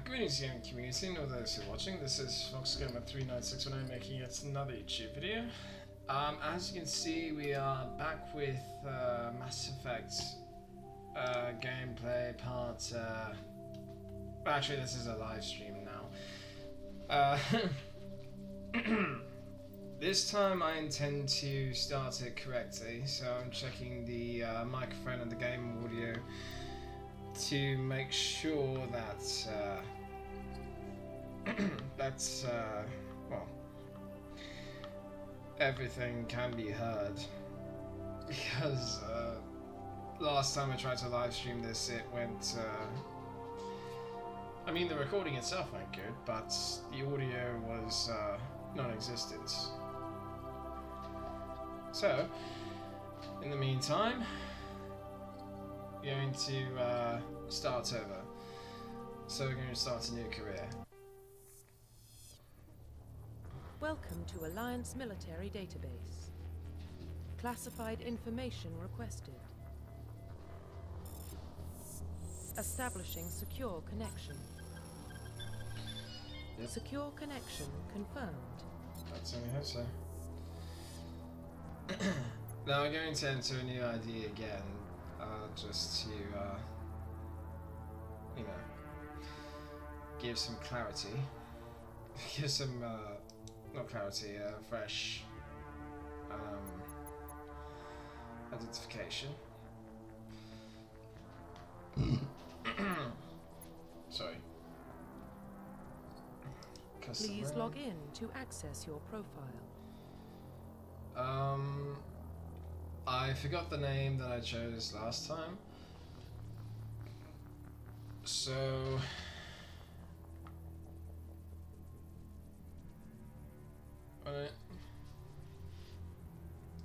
Greetings, young community, and all those who are watching. This is FoxGamer39619 making yet another YouTube video. As you can see, we are back with Mass Effect gameplay part. Actually, this is a live stream now. This time I intend to start it correctly, so I'm checking the microphone and the game audio to make sure that well, everything can be heard, because last time I tried to live stream this, it went I mean, the recording itself went good, but the audio was non-existent. So in the meantime, going to start over. So we're going to start a new career. Welcome to Alliance Military Database. Classified information requested. Establishing secure connection. Yep. Secure connection confirmed. That's only hope so. Now we're going to enter a new ID again. Just to, you know, give some clarity. Give some, not clarity, fresh identification. Sorry. Please log in to access your profile. I forgot the name that I chose last time. So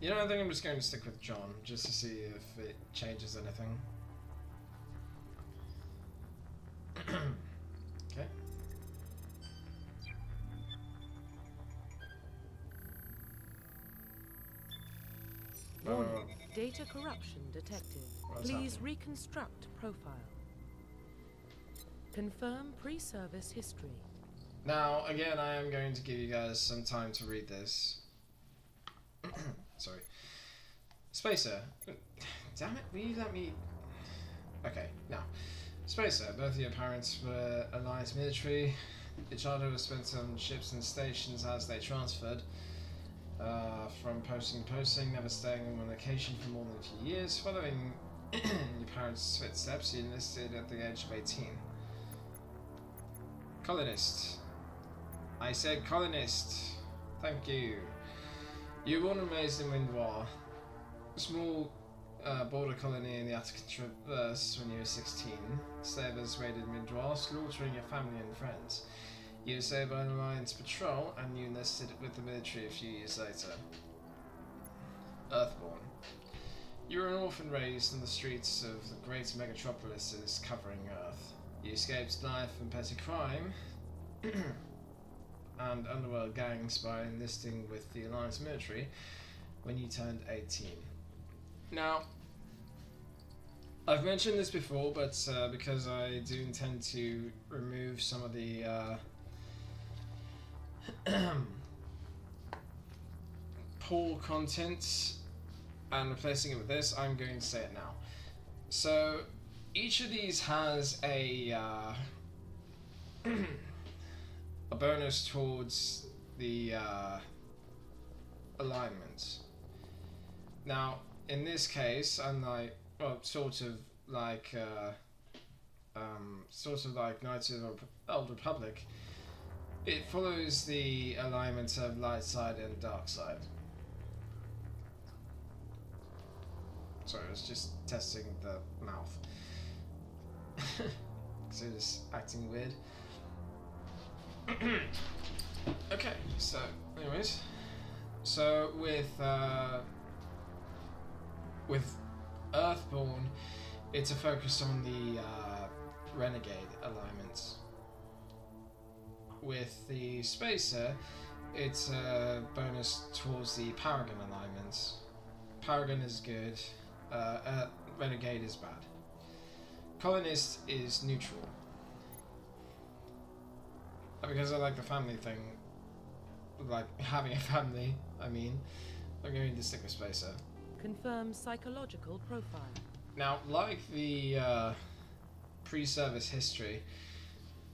you know, I think I'm just going to stick with John, just to see if it changes anything. Okay. Warning, data corruption detected. What's Please happening? reconstruct profile. Confirm pre-service history. Now, again, I am going to give you guys some time to read this. Sorry. Spacer. Damn it, will you let me... Okay, now. Spacer, both of your parents were Alliance military. Your childhood was spent on ships and stations as they transferred. From posting to posting, never staying in one location for more than 2 years. Following your parents' footsteps, you enlisted at the age of 18. Colonist. I said colonist. Thank you. You were born and raised in Windwar, a small border colony in the Attica Traverse when you were 16. Slavers raided Windwar, slaughtering your family and friends. You were saved by an Alliance patrol, and you enlisted with the military a few years later. Earthborn. You were an orphan raised in the streets of the great megatropolises covering Earth. You escaped life and petty crime and underworld gangs by enlisting with the Alliance military when you turned 18. Now, I've mentioned this before, but because I do intend to remove some of the poor content and replacing it with this, I'm going to say it now. So each of these has a a bonus towards the alignment. Now, in this case, unlike, well, sort of like Knights of the Old Republic, it follows the alignment of light side and dark side. Sorry, I was just testing the mouth. Because it was acting weird. Okay, so anyways, so with Earthborn, it's a focus on the Renegade alignments. With the Spacer, it's a bonus towards the Paragon alignments. Paragon is good, Renegade is bad. colonist is neutral. Because I like the family thing, like having a family, I mean, I'm going to stick with Spacer. Confirm psychological profile. Now, like the pre-service history,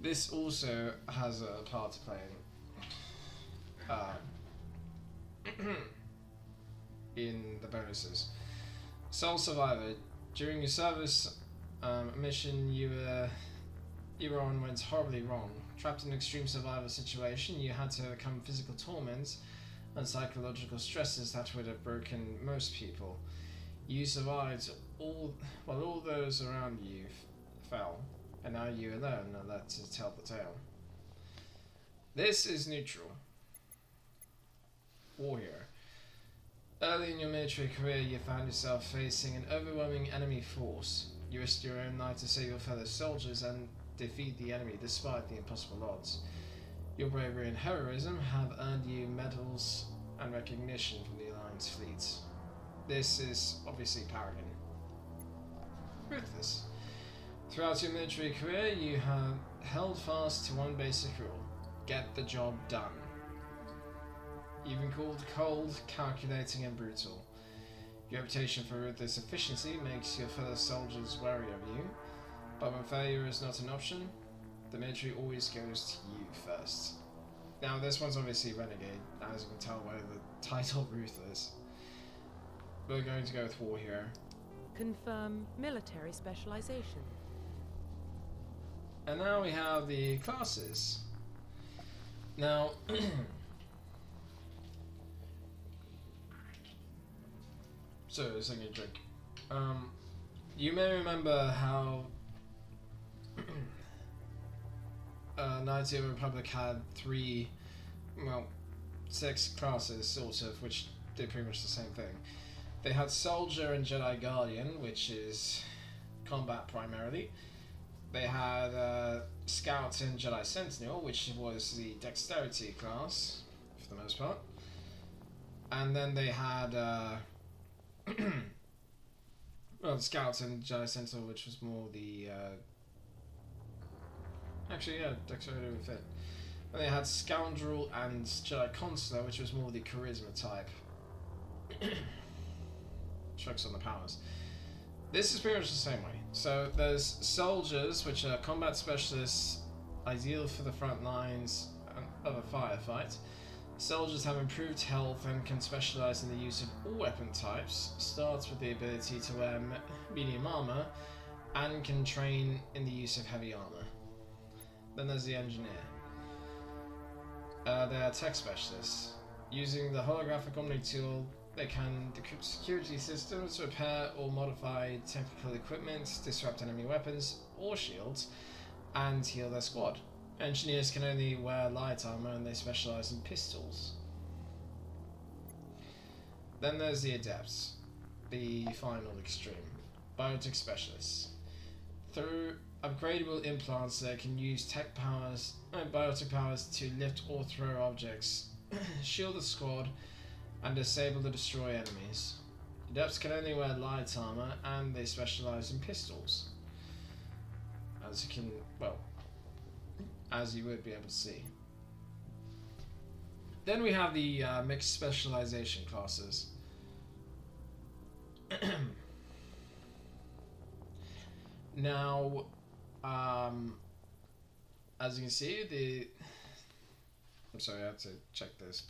this also has a part to play in the bonuses. Sole survivor. During your service mission you were on went horribly wrong. Trapped in an extreme survival situation, you had to overcome physical torments and psychological stresses that would have broken most people. You survived while all those around you fell, and now you alone are left to tell the tale. This is neutral. Warrior. Early in your military career, you found yourself facing an overwhelming enemy force. You risked your own life to save your fellow soldiers and defeat the enemy despite the impossible odds. Your bravery and heroism have earned you medals and recognition from the Alliance fleet. This is obviously Paragon. Ruthless. Throughout your military career, you have held fast to one basic rule: get the job done. You've been called cold, calculating, and brutal. Your reputation for ruthless efficiency makes your fellow soldiers wary of you, but when failure is not an option, the military always goes to you first. Now, this one's obviously Renegade, as you can tell by the title Ruthless. We're going to go with War Hero. Confirm military specialization. And now we have the classes. Now, so I was taking a drink. You may remember how Knights of the Republic had six classes, sort of, which did pretty much the same thing. They had Soldier and Jedi Guardian, which is combat primarily. They had Scout and Jedi Sentinel, which was the Dexterity class, for the most part. And then they had Scout and Jedi Sentinel, which was more the Dexterity would fit. And they had Scoundrel and Jedi Consular, which was more the Charisma type. Checks on the powers. This is pretty much the same way. So there's Soldiers, which are combat specialists, ideal for the front lines of a firefight. Soldiers have improved health and can specialize in the use of all weapon types, starts with the ability to wear medium armor, and can train in the use of heavy armor. Then there's the Engineer. They are tech specialists. Using the holographic Omni tool, they can decrypt security systems, repair or modify technical equipment, disrupt enemy weapons or shields, and heal their squad. Engineers can only wear light armor and they specialize in pistols. Then there's the Adepts, the final extreme. Biotech specialists. Through upgradable implants, they can use tech powers and biotic powers to lift or throw objects, shield the squad, and disable or destroy enemies. Adepts can only wear light armor and they specialize in pistols. As you can, as you would be able to see. Then we have the mixed specialization classes. Now, as you can see, I'm sorry, I have to check this.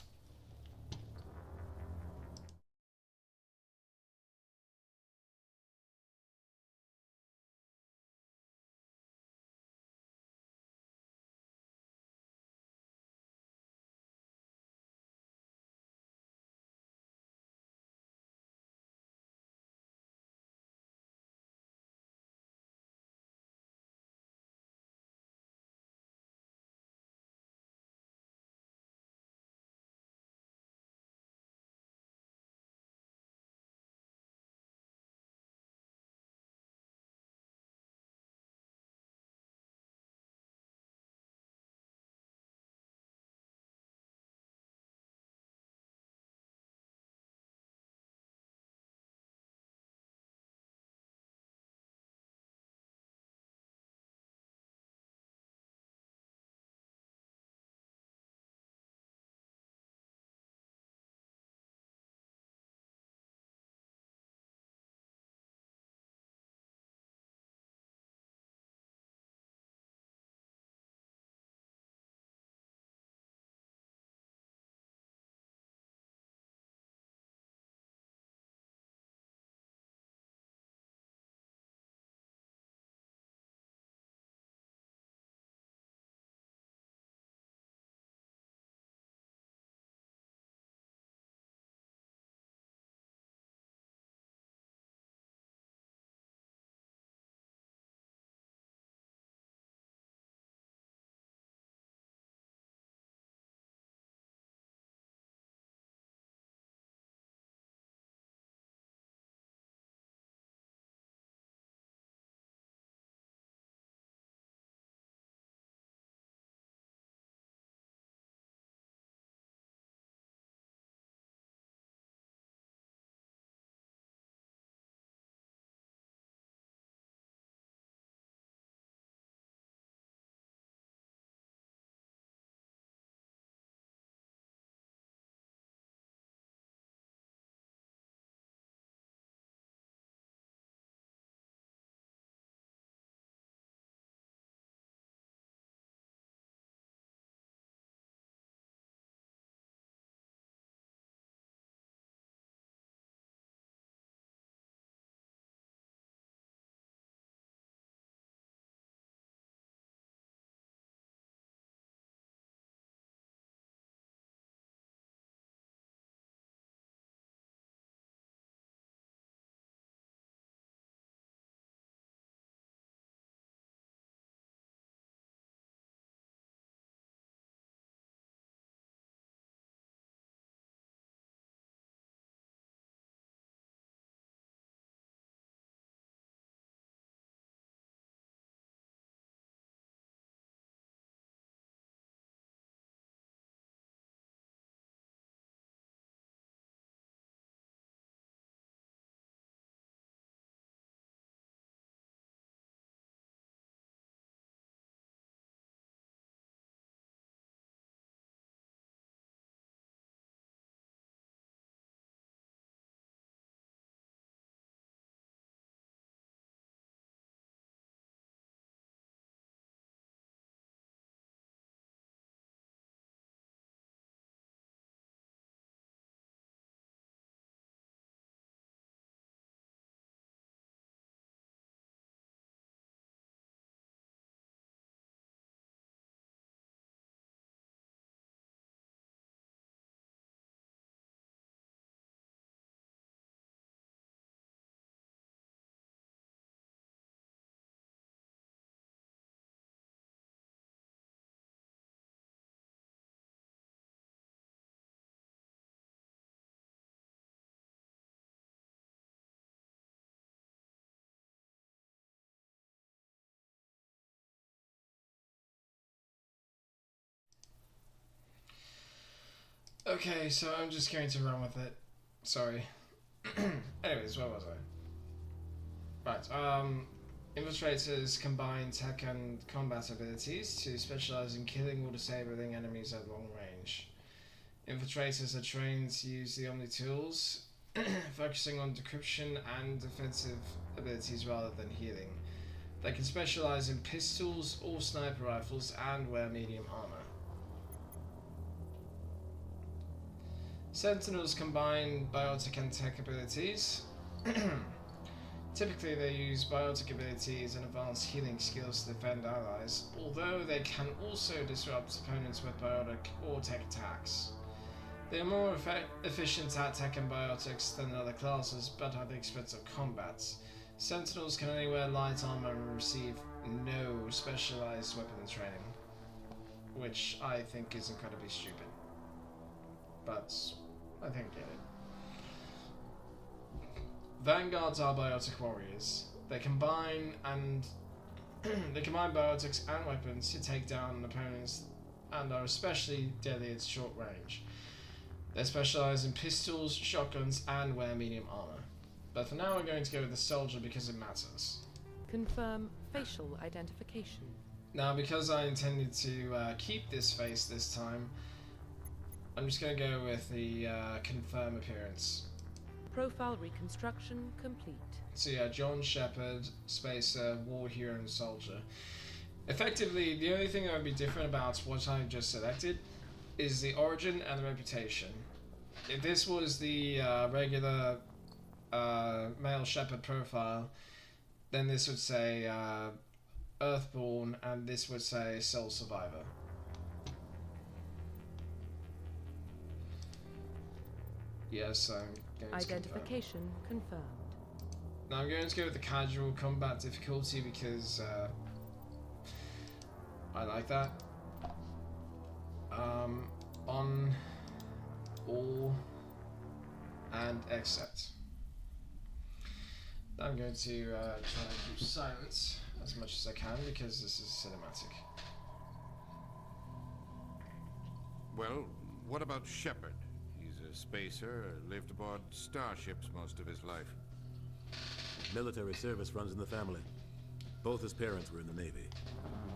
Okay, so I'm just going to run with it. Sorry. Anyways, where was I? Right, Infiltrators combine tech and combat abilities to specialize in killing or disabling enemies at long range. Infiltrators are trained to use the Omni tools, focusing on decryption and defensive abilities rather than healing. They can specialize in pistols or sniper rifles and wear medium armor. Sentinels combine biotic and tech abilities. Typically they use biotic abilities and advanced healing skills to defend allies, although they can also disrupt opponents with biotic or tech attacks. They are more efficient at tech and biotics than other classes, but at the expense of combat. Sentinels can only wear light armor and receive no specialized weapon training, which I think is incredibly stupid. But I think I get it. Vanguards are biotic warriors. They combine biotics and weapons to take down opponents and are especially deadly at short range. They specialize in pistols, shotguns, and wear medium armor. But for now we're going to go with the soldier because it matters. Confirm facial identification. Now because I intended to keep this face this time, I'm just going to go with the confirm appearance. Profile reconstruction complete. So yeah, John Shepard, Spacer, War Hero and Soldier. Effectively, the only thing that would be different about what I just selected is the origin and the reputation. If this was the regular male Shepard profile, then this would say Earthborn and this would say Sole Survivor. Yes, I'm going to Identification confirmed. Now I'm going to go with the casual combat difficulty because I like that. On, all, and except. I'm going to try and keep silence as much as I can because this is cinematic. Well, what about Shepard? He's a spacer, lived aboard starships most of his life. Military service runs in the family. Both his parents were in the Navy.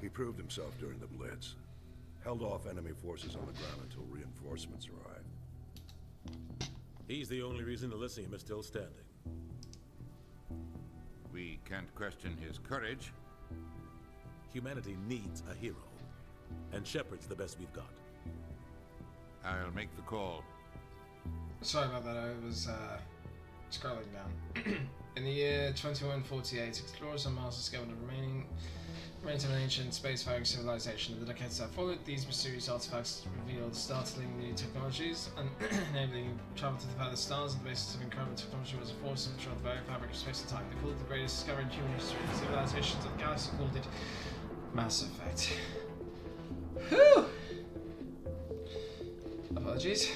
He proved himself during the Blitz. Held off enemy forces on the ground until reinforcements arrived. He's the only reason Elysium is still standing. We can't question his courage. Humanity needs a hero. And Shepard's the best we've got. I'll make the call. Sorry about that, I was scrolling down. In the year 2148, explorers on Mars discovered the remains of an ancient space-faring civilization. In the decades that followed, these mysterious artifacts revealed startling new technologies, and enabling travel to the farthest stars. The basis of incredible technology was a force to control the very fabric of space and time. They called it the greatest discovery in human history. Civilizations of the galaxy called it Mass Effect. Whew! Apologies.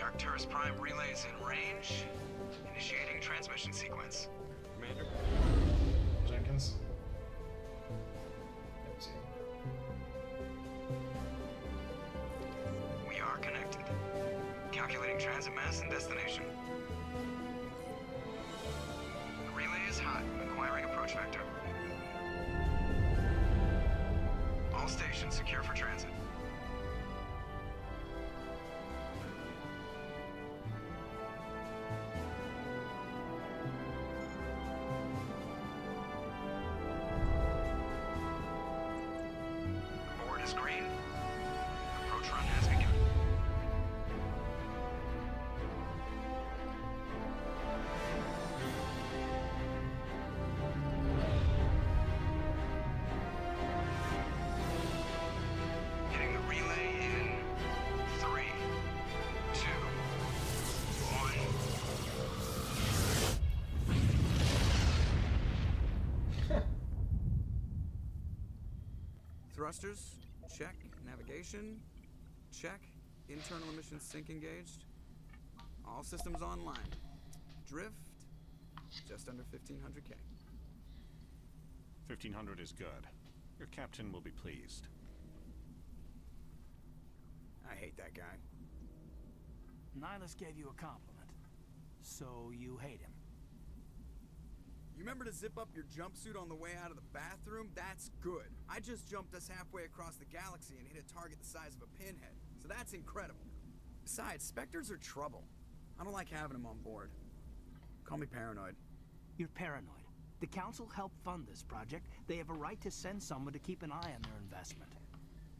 Arcturus Prime relay is in range. Initiating transmission sequence. Commander. Jenkins. We are connected. Calculating transit mass and destination. The relay is hot, acquiring approach vector. All stations secure for transit. Green. Approach run has begun. Hitting the relay in 3, 2, 1. Thrusters. Check. Navigation. Check. Internal emissions sync engaged. All systems online. Drift. Just under 1500K. 1500 is good. Your captain will be pleased. I hate that guy. Nihilus gave you a compliment. So you hate him. You remember to zip up your jumpsuit on the way out of the bathroom? That's good. I just jumped us halfway across the galaxy and hit a target the size of a pinhead. So that's incredible. Besides, Spectres are trouble. I don't like having them on board. Call me paranoid. You're paranoid. The Council helped fund this project. They have a right to send someone to keep an eye on their investment.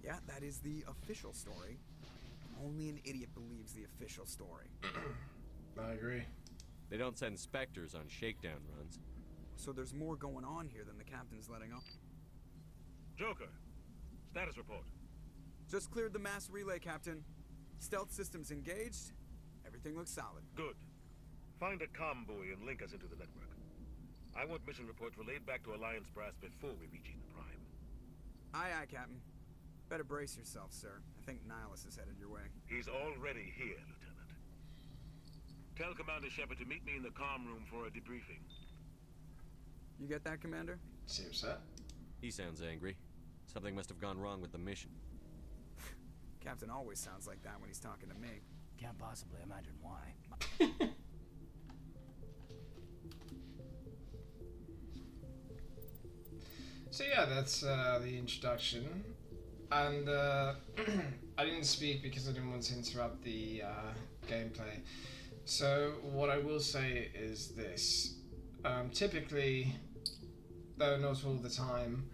Yeah, that is the official story. Only an idiot believes the official story. I agree. They don't send Spectres on shakedown runs. So there's more going on here than the captain's letting on. Joker, status report. Just cleared the mass relay, Captain. Stealth systems engaged. Everything looks solid. Good. Find a comm buoy and link us into the network. I want mission reports relayed back to Alliance brass before we reach Eden Prime. Aye, aye, Captain. Better brace yourself, sir. I think Nihilus is headed your way. He's already here, Lieutenant. Tell Commander Shepard to meet me in the comm room for a debriefing. You get that, Commander? Seems that. He sounds angry. Something must have gone wrong with the mission. Captain always sounds like that when he's talking to me. Can't possibly imagine why. So yeah, that's the introduction. And I didn't speak because I didn't want to interrupt the gameplay. So what I will say is this. Typically, though not all the time,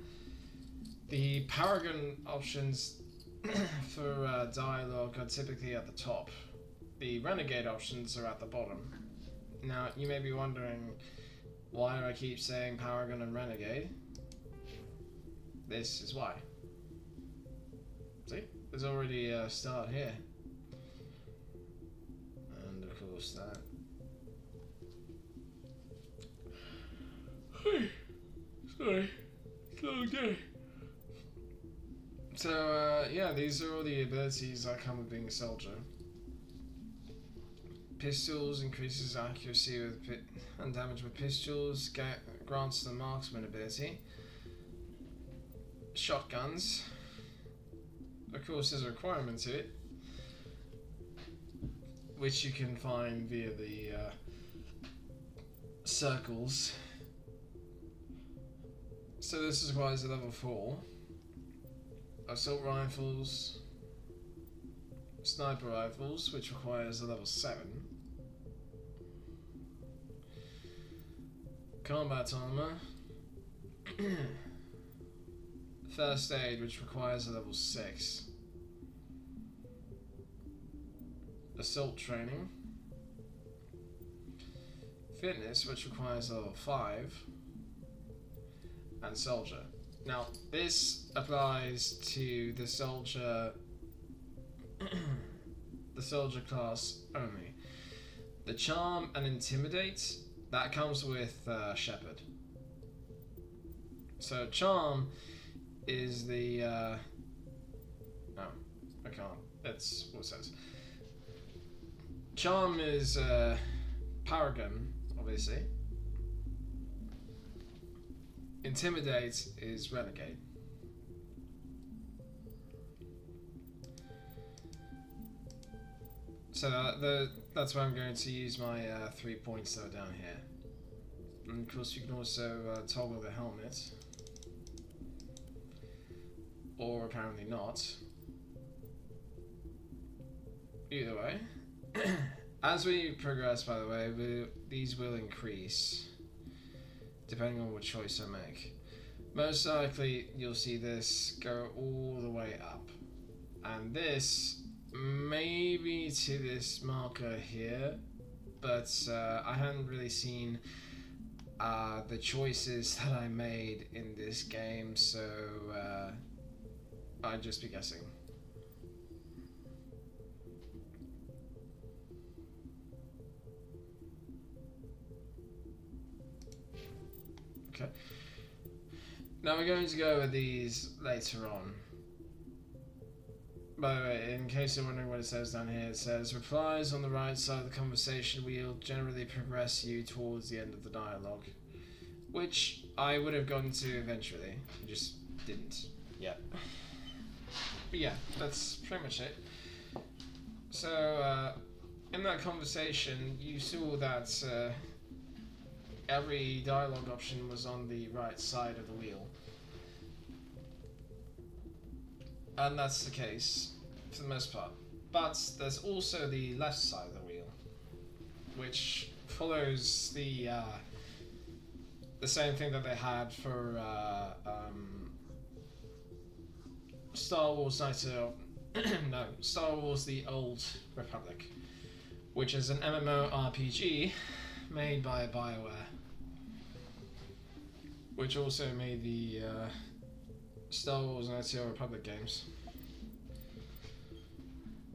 the Paragon options for dialogue are typically at the top. The Renegade options are at the bottom. Now, you may be wondering, why do I keep saying Paragon and Renegade? This is why. See? There's already a start here. And of course that. Sorry. Slow day. So, yeah, these are all the abilities that come with being a soldier. Pistols increases accuracy with and damage with pistols, grants the marksman ability. Shotguns. Of course, there's a requirement to it, which you can find via the circles. So this requires a level 4. Assault rifles, sniper rifles, which requires a level 7. Combat armor. First aid, which requires a level 6. Assault training. Fitness, which requires a level 5. And soldier. Now, this applies to the soldier class only. The charm and intimidate, that comes with Shepard. So charm is the no, I can't. That's what it says. Charm is Paragon, obviously. Intimidate is Renegade. So that's why I'm going to use my 3 points that are down here. And of course you can also toggle the helmet. Or apparently not. Either way. As we progress, by the way, these will increase depending on what choice I make. Most likely you'll see this go all the way up. And this maybe to this marker here, but I haven't really seen the choices that I made in this game, so I'd just be guessing. Okay. Now we're going to go with these later on. By the way, in case you're wondering what it says down here, it says, replies on the right side of the conversation wheel generally progress you towards the end of the dialogue. which I would have gone to eventually, just didn't yet. But yeah, that's pretty much it. So, in that conversation, you saw that every dialogue option was on the right side of the wheel. And that's the case for the most part. But there's also the left side of the wheel, which follows the same thing that they had for Star Wars Knights of no, Star Wars: The Old Republic, which is an MMORPG made by BioWare, which also made the Star Wars Knights of the Old Republic games.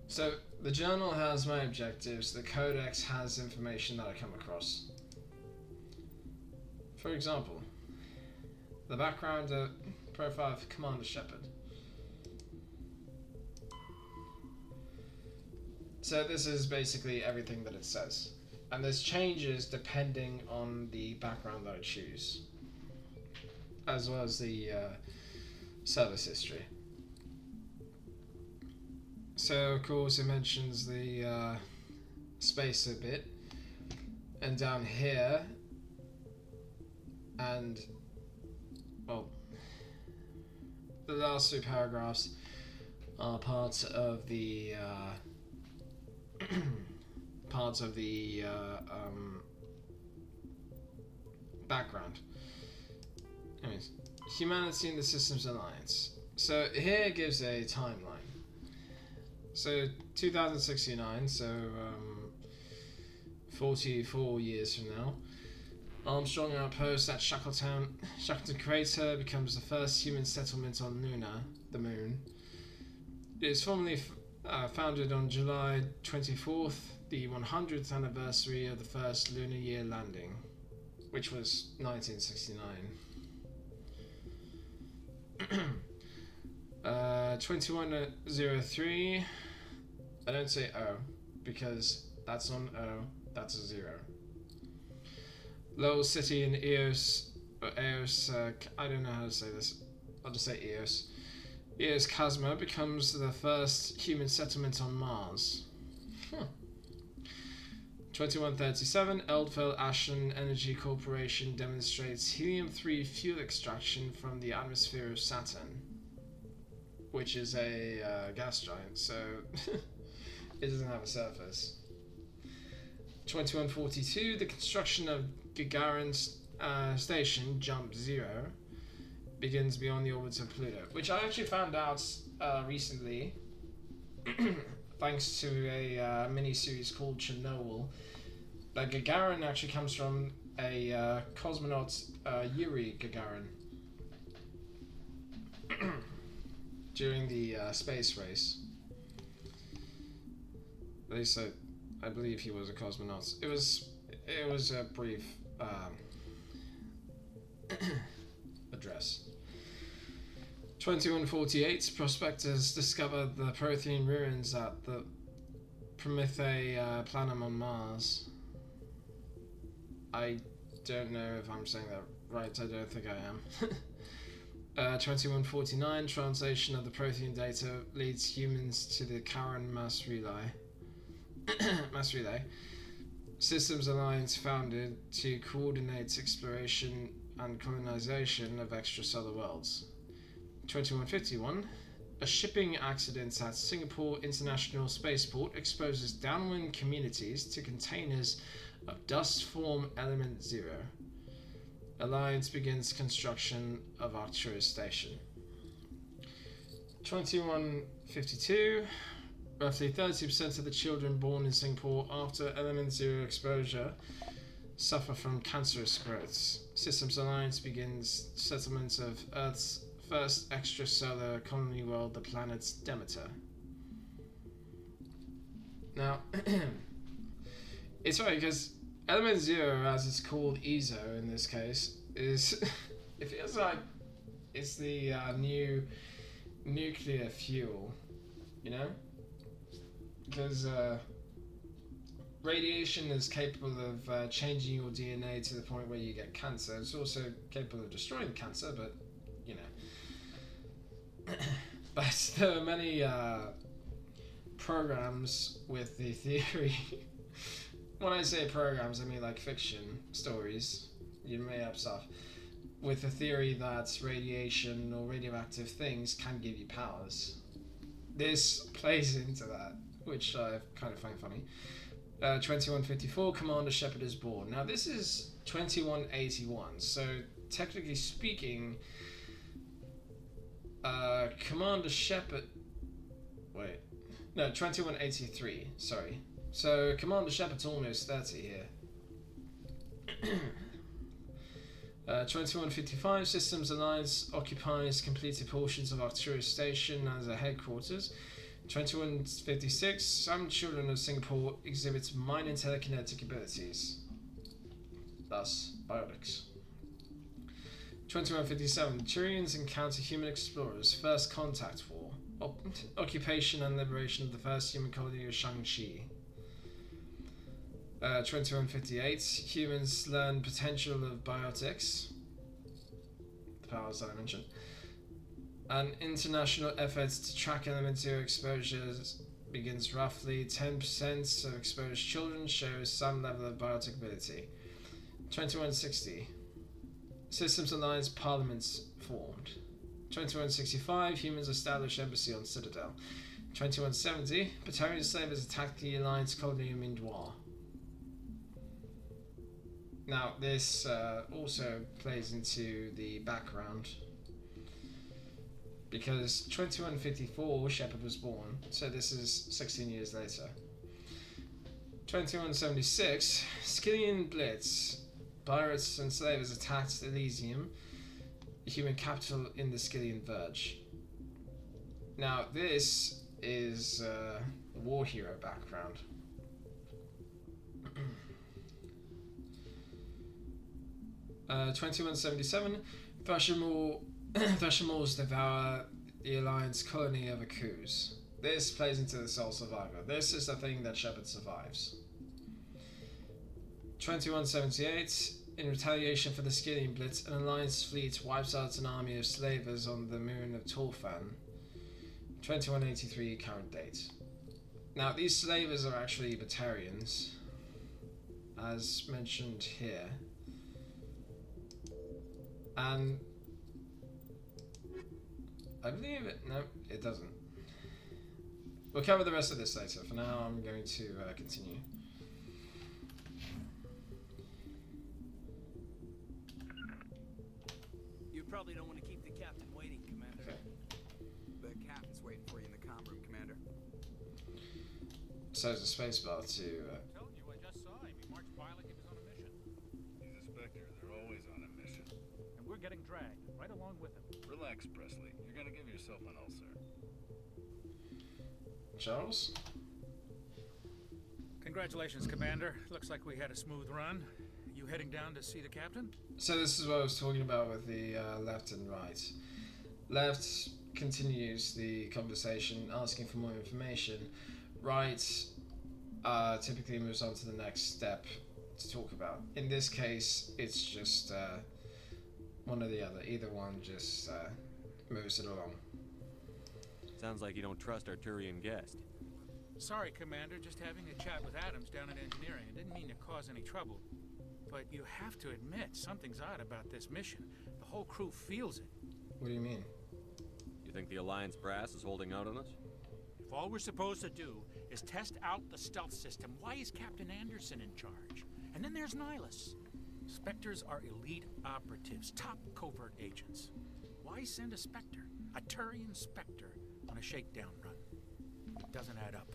So the journal has my objectives, the codex has information that I come across. For example, the background profile of Commander Shepard. So this is basically everything that it says. And there's changes depending on the background that I choose, as well as the service history. So of course it mentions the spacer bit, and down here, and well, the last two paragraphs are part of the background. Anyways, humanity in the Systems Alliance. So here it gives a timeline. So 2069, so 44 years from now, Armstrong outpost at Shackleton Crater becomes the first human settlement on Luna, the moon. It is formally founded on July 24th, the 100th anniversary of the first lunar year landing, which was 1969. 2103, I don't say O, because that's on O, that's a 0. Lowell City in Eos, or Eos, I don't know how to say this, I'll just say Eos. Eos Casma becomes the first human settlement on Mars. 2137, Eldfell Ashen Energy Corporation demonstrates helium-3 fuel extraction from the atmosphere of Saturn, which is a gas giant, so it doesn't have a surface. 2142, the construction of Gagarin Station, Jump 0, begins beyond the orbits of Pluto, which I actually found out recently, thanks to a mini-series called Chernobyl, that Gagarin actually comes from a cosmonaut, Yuri Gagarin, during the space race. They said, I believe he was a cosmonaut. It was a brief address. 2148, prospectors discovered the Prothean ruins at the Promethe Planum on Mars. I don't know if I'm saying that right, I don't think I am. 2149, translation of the Prothean data leads humans to the Karen mass relay. Systems Alliance founded to coordinate exploration and colonization of extrasolar worlds. 2151, a shipping accident at Singapore International Spaceport exposes downwind communities to containers of dust form element 0. Alliance begins construction of Arcturus Station. 2152, roughly 30% of the children born in Singapore after element 0 exposure suffer from cancerous growths. Systems Alliance begins settlement of Earth's first extrasolar colony world, the planet Demeter. Now, it's funny because element 0, as it's called ESO in this case, is it feels like it's the new nuclear fuel, you know? Because radiation is capable of changing your DNA to the point where you get cancer. It's also capable of destroying cancer, but you know. But there are many programs with the theory. When I say programs, I mean like fiction stories, you made up stuff, with the theory that radiation or radioactive things can give you powers. This plays into that, which I kind of find funny. 2154, Commander Shepard is born. Now this is 2181, so technically speaking, Commander Shepard... Wait. No, 2183, sorry. So Commander Shepard's almost 30 here. 2155, Systems Alliance occupies completed portions of Arcturus Station as a headquarters. 2156, some children of Singapore exhibit minor telekinetic abilities, thus biotics. 2157, Turians encounter human explorers, First Contact War, occupation and liberation of the first human colony of Shang-Chi. 2158, humans learn potential of biotics, the powers that I mentioned. An international effort to track elemental exposures begins. Roughly 10% of exposed children show some level of biotic ability. 2160, Systems Alliance Parliaments formed. 2165, humans establish embassy on Citadel. 2170, Batarian slavers attack the Alliance colony of Mindoir. Now, this also plays into the background, because 2154 Shepard was born, so this is 16 years later. 2176, Skillian Blitz, pirates and slavers attacked Elysium, the human capital in the Skillian Verge. Now, this is war hero background. 2177, Threshamals devour the Alliance colony of Akuz. This plays into the sole survivor. This is the thing that Shepard survives. 2178, in retaliation for the Skillian Blitz, an Alliance fleet wipes out an army of slavers on the moon of Torfan. 2183, current date. Now, these slavers are actually Batarians, as mentioned here. And I believe it. No, it doesn't. We'll cover the rest of this later. For now, I'm going to continue. You probably don't want to keep the captain waiting, Commander. Okay. The captain's waiting for you in the comm room, Commander. So there's a spacebar to. Told you, I just saw him. He marched by like he was on a mission. He's a Spectre. They're always on a mission. And we're getting dragged right along with him. Relax, Presley. You're gonna give yourself an ulcer. Charles? Congratulations, Commander. Looks like we had a smooth run. You heading down to see the captain? So this is what I was talking about with the left and right. Left continues the conversation, asking for more information. Right typically moves on to the next step to talk about. In this case, it's just one or the other. Either one just moves it along. Sounds like you don't trust our Turian guest. Sorry, Commander. Just having a chat with Adams down in engineering. I didn't mean to cause any trouble. But you have to admit, something's odd about this mission. The whole crew feels it. What do you mean? You think the Alliance brass is holding out on us? If all we're supposed to do is test out the stealth system, why is Captain Anderson in charge? And then there's Nihilus. Spectres are elite operatives, top covert agents. Why send a Spectre, a Turian Spectre, on a shakedown run? It doesn't add up.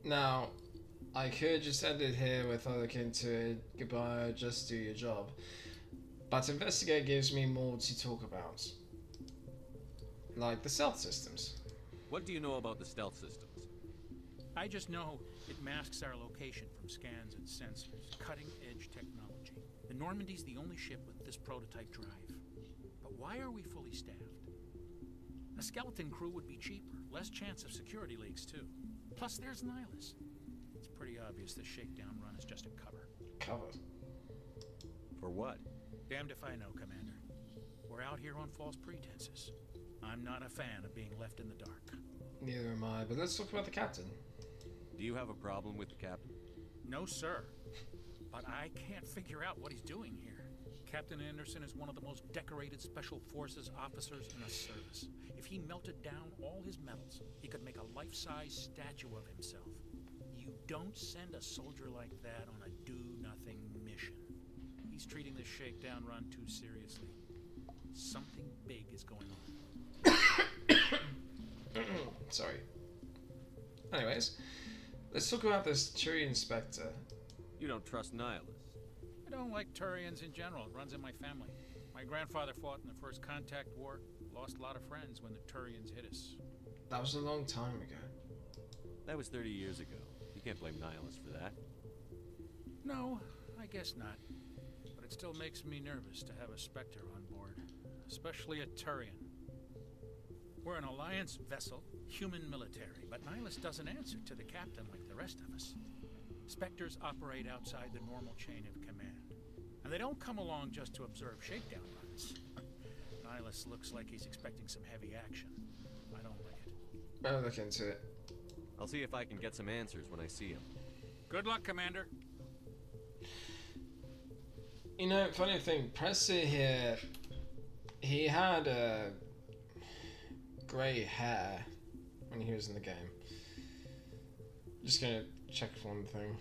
Now, I could just end it here with I look into it, goodbye, just do your job. But investigate gives me more to talk about. Like the stealth systems. What do you know about the stealth systems? I just know it masks our location from scans and sensors. Cutting-edge technology. The Normandy's the only ship with this prototype drive. But why are we fully staffed? A skeleton crew would be cheaper, less chance of security leaks too. Plus, there's Nihilus. It's pretty obvious the shakedown run is just a cover. Cover? For what? Damned if I know, Commander. We're out here on false pretenses. I'm not a fan of being left in the dark. Neither am I, but let's talk about the captain. Do you have a problem with the captain? No, sir. But I can't figure out what he's doing here. Captain Anderson is one of the most decorated Special Forces officers in the service. If he melted down all his medals, he could make a life-size statue of himself. You don't send a soldier like that on a do-nothing mission. He's treating this shakedown run too seriously. Something big is going on. Sorry. Anyways, let's talk about this tree inspector. You don't trust Nihilus? I don't like Turians in general. It runs in my family. My grandfather fought in the First Contact War. Lost a lot of friends when the Turians hit us. That was a long time ago. That was 30 years ago. You can't blame Nihilus for that. No, I guess not. But it still makes me nervous to have a Spectre on board. Especially a Turian. We're an Alliance vessel, human military, but Nihilus doesn't answer to the captain like the rest of us. Spectres operate outside the normal chain of command. And they don't come along just to observe shakedown runs. Nihilus looks like he's expecting some heavy action. I don't like it. I'll look into it. I'll see if I can get some answers when I see him. Good luck, Commander. You know, funny thing, Presley here, he had grey hair when he was in the game. Just gonna check one thing.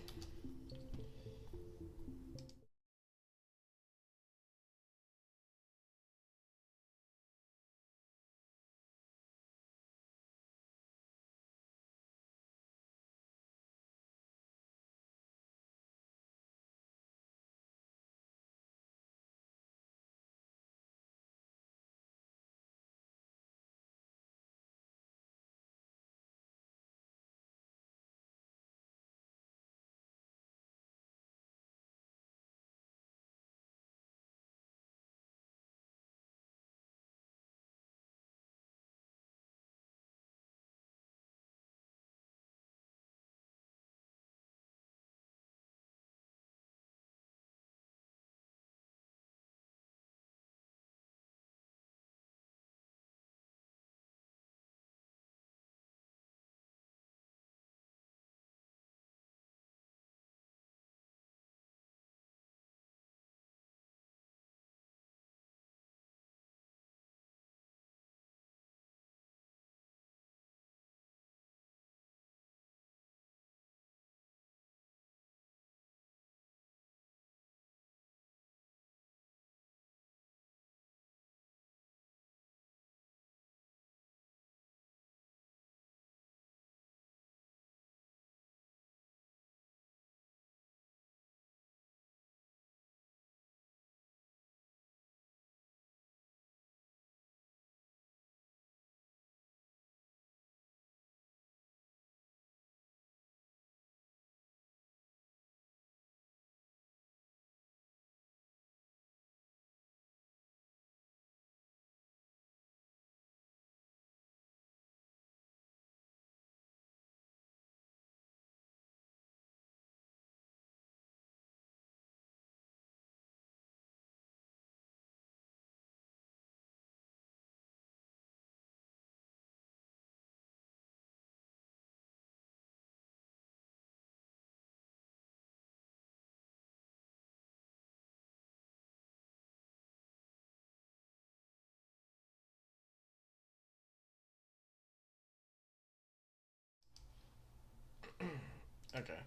Okay.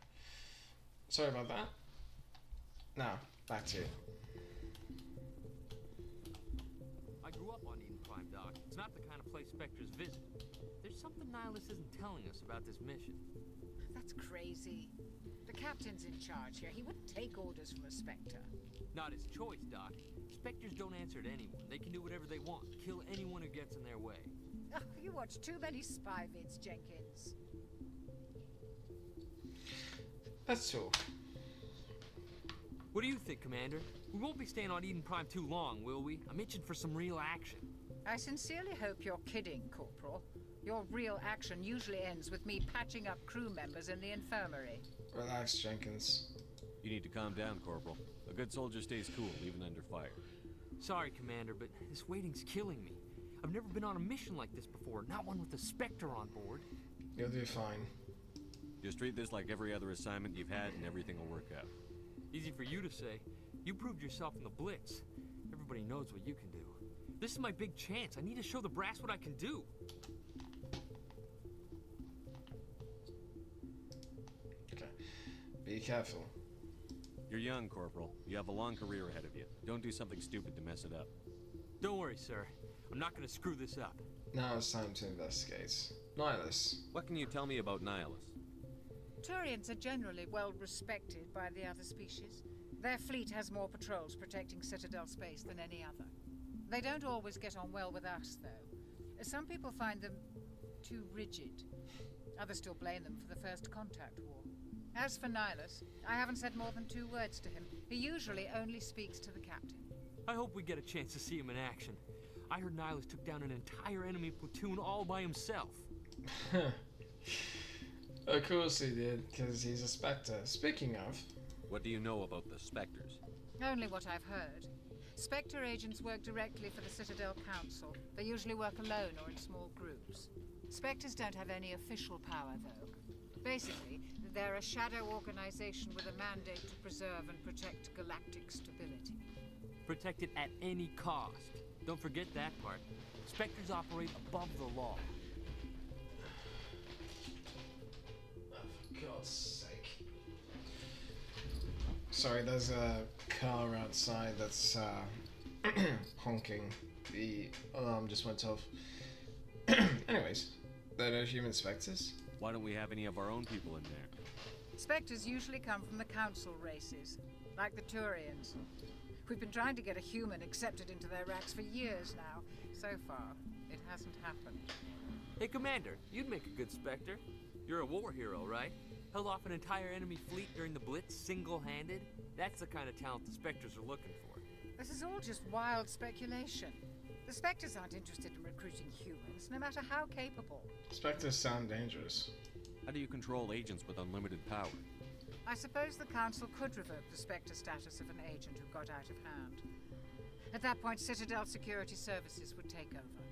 Sorry about that. Now, back to you. I grew up on Eden Prime, Doc. It's not the kind of place Spectres visit. There's something Nihilus isn't telling us about this mission. That's crazy. The captain's in charge here. He wouldn't take orders from a Spectre. Not his choice, Doc. Spectres don't answer to anyone. They can do whatever they want. Kill anyone who gets in their way. Oh, you watch too many spy vids, Jenkins. That's all. What do you think, Commander? We won't be staying on Eden Prime too long, will we? I'm itching for some real action. I sincerely hope you're kidding, Corporal. Your real action usually ends with me patching up crew members in the infirmary. Relax, Jenkins. You need to calm down, Corporal. A good soldier stays cool, even under fire. Sorry, Commander, but this waiting's killing me. I've never been on a mission like this before, not one with a Spectre on board. You'll do fine. Just treat this like every other assignment you've had, and everything will work out. Easy for you to say. You proved yourself in the Blitz. Everybody knows what you can do. This is my big chance. I need to show the brass what I can do. Okay. Be careful. You're young, Corporal. You have a long career ahead of you. Don't do something stupid to mess it up. Don't worry, sir. I'm not gonna screw this up. Now it's time to investigate. Nihilus. What can you tell me about Nihilus? Turians are generally well respected by the other species. Their fleet has more patrols protecting Citadel space than any other. They don't always get on well with us, though. Some people find them too rigid. Others still blame them for the First Contact War. As for Nihilus, I haven't said more than 2 words to him. He usually only speaks to the captain. I hope we get a chance to see him in action. I heard Nihilus took down an entire enemy platoon all by himself. Of course he did, because he's a Spectre. Speaking of... What do you know about the Spectres? Only what I've heard. Spectre agents work directly for the Citadel Council. They usually work alone or in small groups. Spectres don't have any official power, though. Basically, they're a shadow organization with a mandate to preserve and protect galactic stability. Protect it at any cost. Don't forget that part. Spectres operate above the law. For God's sake. Sorry, there's a car outside that's honking. The alarm just went off. Anyways, there are no human Spectres? Why don't we have any of our own people in there? Spectres usually come from the Council races, like the Turians. We've been trying to get a human accepted into their ranks for years now. So far, it hasn't happened. Hey, Commander, you'd make a good Spectre. You're a war hero, right? Held off an entire enemy fleet during the Blitz single-handed? That's the kind of talent the Spectres are looking for. This is all just wild speculation. The Spectres aren't interested in recruiting humans, no matter how capable. Spectres sound dangerous. How do you control agents with unlimited power? I suppose the Council could revoke the Spectre status of an agent who got out of hand. At that point, Citadel Security Services would take over.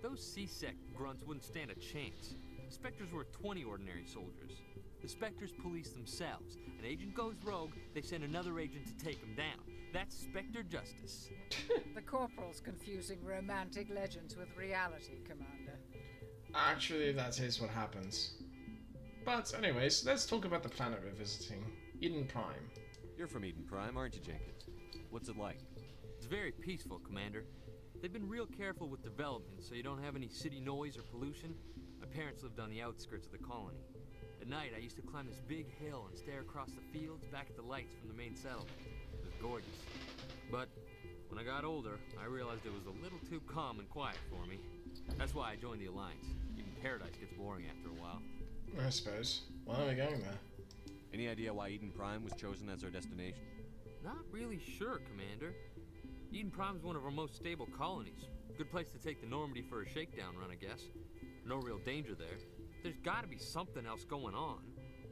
Those C-Sec grunts wouldn't stand a chance. Spectres were 20 ordinary soldiers. The Spectres police themselves. An agent goes rogue, they send another agent to take him down. That's Spectre justice. The Corporal's confusing romantic legends with reality, Commander. Actually, that is what happens. But anyways, let's talk about the planet we're visiting. Eden Prime. You're from Eden Prime, aren't you, Jenkins? What's it like? It's very peaceful, Commander. They've been real careful with development, so you don't have any city noise or pollution. My parents lived on the outskirts of the colony. At night, I used to climb this big hill and stare across the fields back at the lights from the main settlement. It was gorgeous. But when I got older, I realized it was a little too calm and quiet for me. That's why I joined the Alliance. Even Paradise gets boring after a while. I suppose. Why are we going there? Any idea why Eden Prime was chosen as our destination? Not really sure, Commander. Eden Prime's one of our most stable colonies. Good place to take the Normandy for a shakedown run, I guess. No real danger there. There's gotta be something else going on.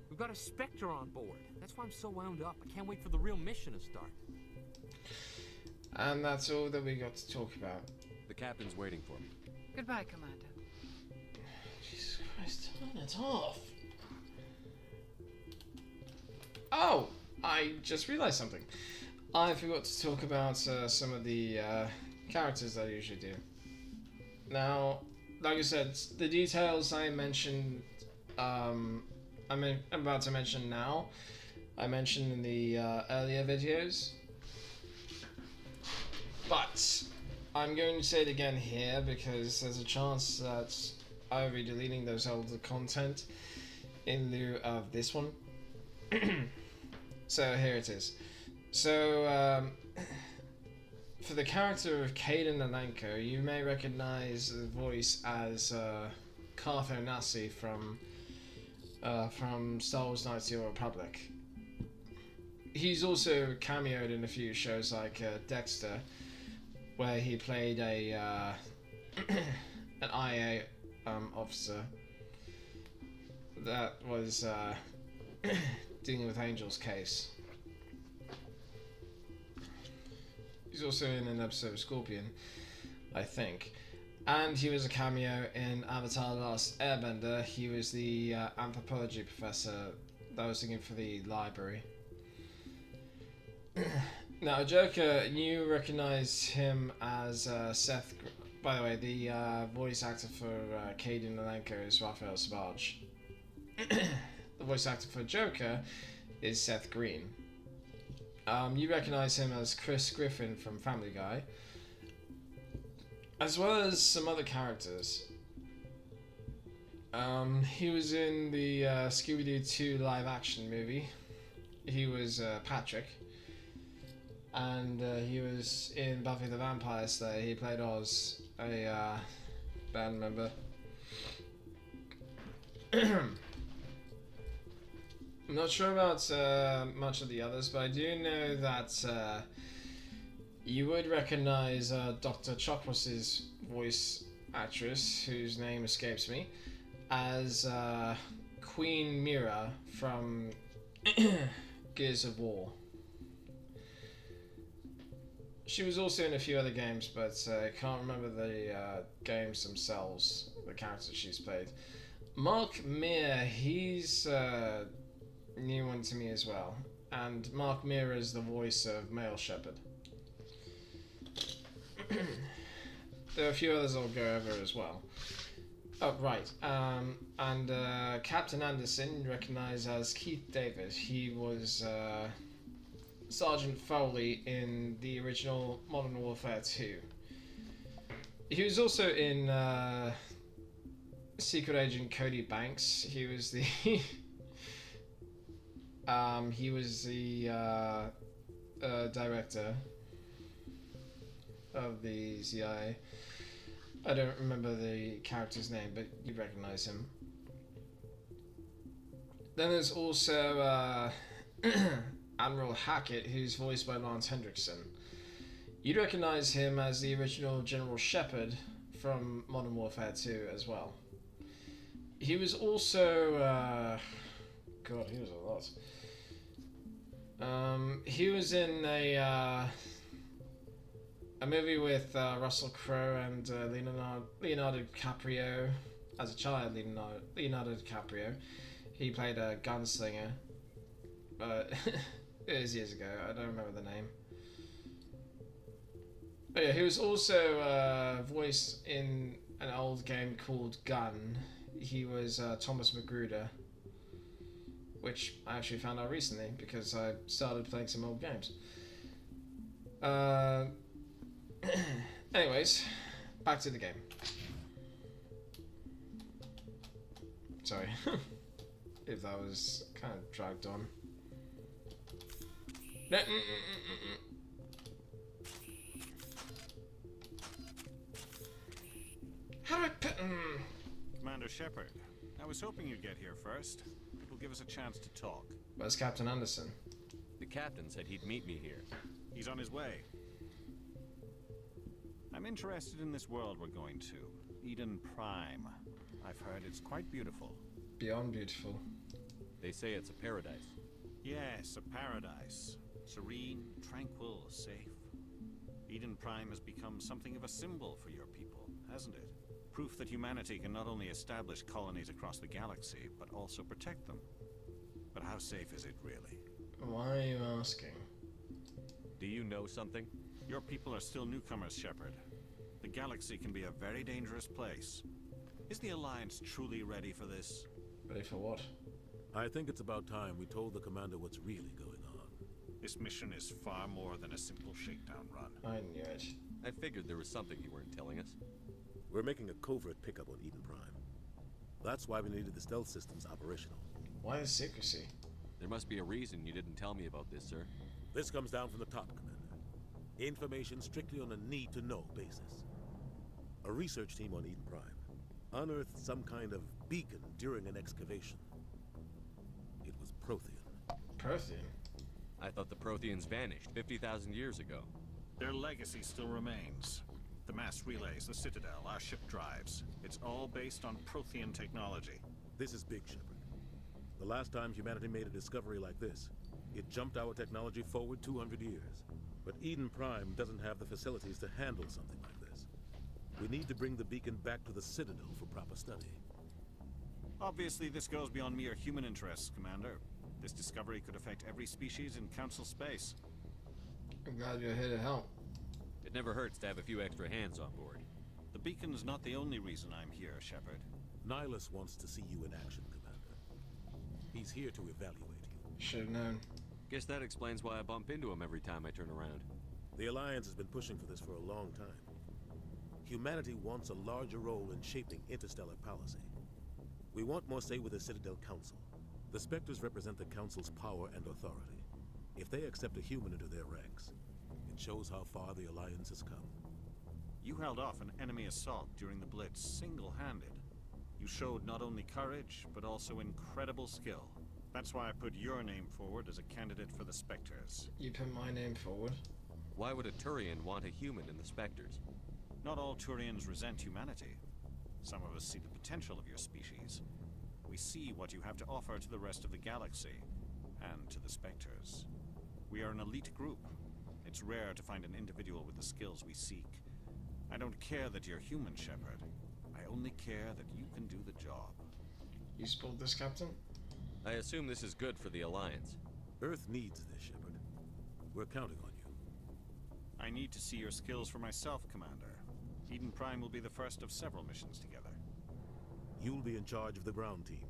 We've got a Spectre on board. That's why I'm so wound up. I can't wait for the real mission to start. And that's all that we got to talk about. The captain's waiting for me. Goodbye, Commander. Jesus Christ, turn it off. Oh, I just realized something. I forgot to talk about some of the characters that I usually do. Now, like I said, the details I mentioned, I'm about to mention now, I mentioned in the earlier videos. But I'm going to say it again here because there's a chance that I'll be deleting those older content in lieu of this one. So here it is. So for the character of Kaden Alenko, you may recognize the voice as Cartho Nasi from Star Wars Knights of the Old Republic. He's also cameoed in a few shows like Dexter, where he played a an IA officer that was dealing with Angel's case. He's also in an episode of Scorpion, I think. And he was a cameo in Avatar: The Last Airbender. He was the anthropology professor that was looking for the library. Now, Joker, you recognize him as Seth. By the way, the voice actor for Caden Alenko is Raphael Savage. The voice actor for Joker is Seth Green. You recognize him as Chris Griffin from Family Guy, as well as some other characters. He was in the Scooby-Doo 2 live-action movie. He was Patrick. And he was in Buffy the Vampire Slayer. He played Oz, a band member. I'm not sure about much of the others, but I do know that you would recognize Dr. Chokros' voice actress, whose name escapes me, as Queen Mira from Gears of War. She was also in a few other games, but I can't remember the games themselves, the characters she's played. Mark Meer, he's a new one to me as well. And Mark Meer is the voice of Male Shepherd. There are a few others I'll go over as well. Oh, right. And Captain Anderson, recognized as Keith David. He was Sergeant Foley in the original Modern Warfare 2. He was also in Secret Agent Cody Banks. He was the director of the CIA. I don't remember the character's name, but you recognize him. Then there's also Admiral Hackett, who's voiced by Lance Hendrickson. You'd recognize him as the original General Shepard from Modern Warfare 2 as well. He was also... God, he was a lot. He was in a movie with Russell Crowe and Leonardo DiCaprio. As a child, Leonardo DiCaprio. He played a gunslinger. It was years ago, I don't remember the name. But yeah, he was also voiced in an old game called Gun. He was Thomas Magruder, which I actually found out recently because I started playing some old games. Anyways, back to the game. Sorry, if that was kind of dragged on. How do I put... Commander Shepard, I was hoping you'd get here first. It will give us a chance to talk. Where's Captain Anderson? The captain said he'd meet me here. He's on his way. I'm interested in this world we're going to. Eden Prime. I've heard it's quite beautiful. Beyond beautiful. They say it's a paradise. Yes, a paradise. Serene, tranquil, safe. Eden Prime has become something of a symbol for your people, hasn't it? Proof that humanity can not only establish colonies across the galaxy, but also protect them. But how safe is it, really? Why are you asking? Do you know something? Your people are still newcomers, Shepard. The galaxy can be a very dangerous place. Is the Alliance truly ready for this? Ready for what? I think it's about time we told the commander what's really going on. This mission is far more than a simple shakedown run. I knew it. I figured there was something you weren't telling us. We're making a covert pickup on Eden Prime. That's why we needed the stealth systems operational. Why the secrecy? There must be a reason you didn't tell me about this, sir. This comes down from the top, Commander. Information strictly on a need-to-know basis. A research team on Eden Prime unearthed some kind of beacon during an excavation. It was Prothean. Prothean? I thought the Protheans vanished 50,000 years ago. Their legacy still remains. The mass relays, the Citadel, our ship drives. It's all based on Prothean technology. This is big, Shepard. The last time humanity made a discovery like this, it jumped our technology forward 200 years. But Eden Prime doesn't have the facilities to handle something like this. We need to bring the beacon back to the Citadel for proper study. Obviously, this goes beyond mere human interests, Commander. This discovery could affect every species in Council space. I'm glad you're here to help. It never hurts to have a few extra hands on board. The beacon's not the only reason I'm here, Shepard. Nihilus wants to see you in action, Commander. He's here to evaluate you. Should have known. Guess that explains why I bump into him every time I turn around. The Alliance has been pushing for this for a long time. Humanity wants a larger role in shaping interstellar policy. We want more say with the Citadel Council. The Spectres represent the Council's power and authority. If they accept a human into their ranks, it shows how far the Alliance has come. You held off an enemy assault during the Blitz single-handed. You showed not only courage, but also incredible skill. That's why I put your name forward as a candidate for the Spectres. You put my name forward? Why would a Turian want a human in the Spectres? Not all Turians resent humanity. Some of us see the potential of your species. We see what you have to offer to the rest of the galaxy, and to the Spectres. We are an elite group. It's rare to find an individual with the skills we seek. I don't care that you're human, Shepard. I only care that you can do the job. You spoiled this, Captain? I assume this is good for the Alliance. Earth needs this, Shepard. We're counting on you. I need to see your skills for myself, Commander. Eden Prime will be the first of several missions together. You'll be in charge of the ground team.